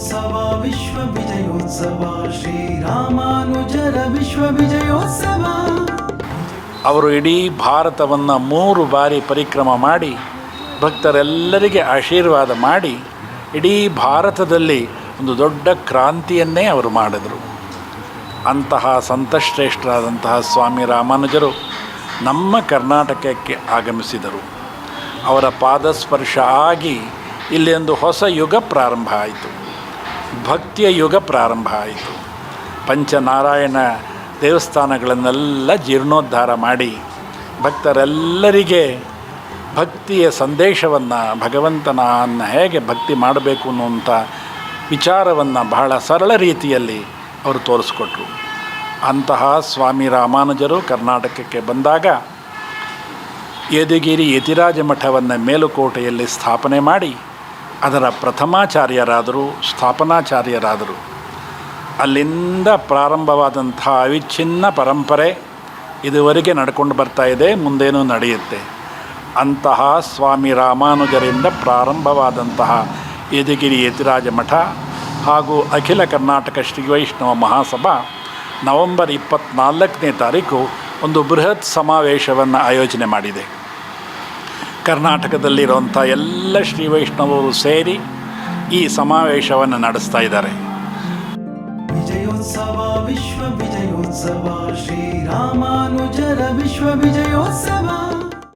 ವಿಜಯೋತ್ಸವ ವಿಶ್ವ ವಿಜಯೋತ್ಸವ ಶ್ರೀರಾಮಾನುಜರ ವಿಶ್ವ ವಿಜಯೋತ್ಸವ. ಅವರು ಇಡೀ ಭಾರತವನ್ನು 3 ಬಾರಿ ಪರಿಕ್ರಮ ಮಾಡಿ ಭಕ್ತರೆಲ್ಲರಿಗೆ ಆಶೀರ್ವಾದ ಮಾಡಿ ಇಡೀ ಭಾರತದಲ್ಲಿ ಒಂದು ದೊಡ್ಡ ಕ್ರಾಂತಿಯನ್ನೇ ಅವರು ಮಾಡಿದರು. ಅಂತಹ ಸಂತಶ್ರೇಷ್ಠರಾದಂತಹ ಸ್ವಾಮಿ ರಾಮಾನುಜರು ನಮ್ಮ ಕರ್ನಾಟಕಕ್ಕೆ ಆಗಮಿಸಿದರು. ಅವರ ಪಾದಸ್ಪರ್ಶ ಆಗಿ ಇಲ್ಲಿ ಒಂದು ಹೊಸ ಯುಗ ಪ್ರಾರಂಭ ಆಯಿತು, ಭಕ್ತಿಯ ಯುಗ ಪ್ರಾರಂಭ ಆಯಿತು. ಪಂಚನಾರಾಯಣ ದೇವಸ್ಥಾನಗಳನ್ನೆಲ್ಲ ಜೀರ್ಣೋದ್ಧಾರ ಮಾಡಿ ಭಕ್ತರೆಲ್ಲರಿಗೆ ಭಕ್ತಿಯ ಸಂದೇಶವನ್ನು, ಭಗವಂತನನ್ನು ಹೇಗೆ ಭಕ್ತಿ ಮಾಡಬೇಕು ಅನ್ನುವಂಥ ವಿಚಾರವನ್ನು ಬಹಳ ಸರಳ ರೀತಿಯಲ್ಲಿ ಅವರು ತೋರಿಸ್ಕೊಟ್ರು. ಅಂತಹ ಸ್ವಾಮಿ ರಾಮಾನುಜರು ಕರ್ನಾಟಕಕ್ಕೆ ಬಂದಾಗ ಯದುಗಿರಿ ಯತಿರಾಜ ಮಠವನ್ನು ಮೇಲುಕೋಟೆಯಲ್ಲಿ ಸ್ಥಾಪನೆ ಮಾಡಿ ಅದರ ಪ್ರಥಮಾಚಾರ್ಯರಾದರು, ಸ್ಥಾಪನಾಚಾರ್ಯರಾದರು. ಅಲ್ಲಿಂದ ಪ್ರಾರಂಭವಾದಂಥ ಅವಿಚ್ಛಿನ್ನ ಪರಂಪರೆ ಇದುವರೆಗೆ ನಡ್ಕೊಂಡು ಬರ್ತಾ ಇದೆ, ಮುಂದೇನೂ ನಡೆಯುತ್ತೆ. ಅಂತಹ ಸ್ವಾಮಿ ರಾಮಾನುಜರಿಂದ ಪ್ರಾರಂಭವಾದಂತಹ ಯದುಗಿರಿ ಯತಿರಾಜ ಮಠ ಹಾಗೂ ಅಖಿಲ ಕರ್ನಾಟಕ ಶ್ರೀ ವೈಷ್ಣವ ಮಹಾಸಭಾ ನವೆಂಬರ್ 24ನೇ ತಾರೀಕು ಒಂದು ಬೃಹತ್ ಸಮಾವೇಶವನ್ನು ಆಯೋಜನೆ ಮಾಡಿದೆ. ಕರ್ನಾಟಕದಲ್ಲಿರುವಂಥ ಎಲ್ಲ ಶ್ರೀ ವೈಷ್ಣವರು ಸೇರಿ ಈ ಸಮಾವೇಶವನ್ನು ನಡೆಸ್ತಾ ಇದ್ದಾರೆ. ವಿಜಯೋತ್ಸವ ವಿಶ್ವ ವಿಜಯೋತ್ಸವ ಶ್ರೀರಾಮಾನುಜರ ವಿಶ್ವ ವಿಜಯೋತ್ಸವ.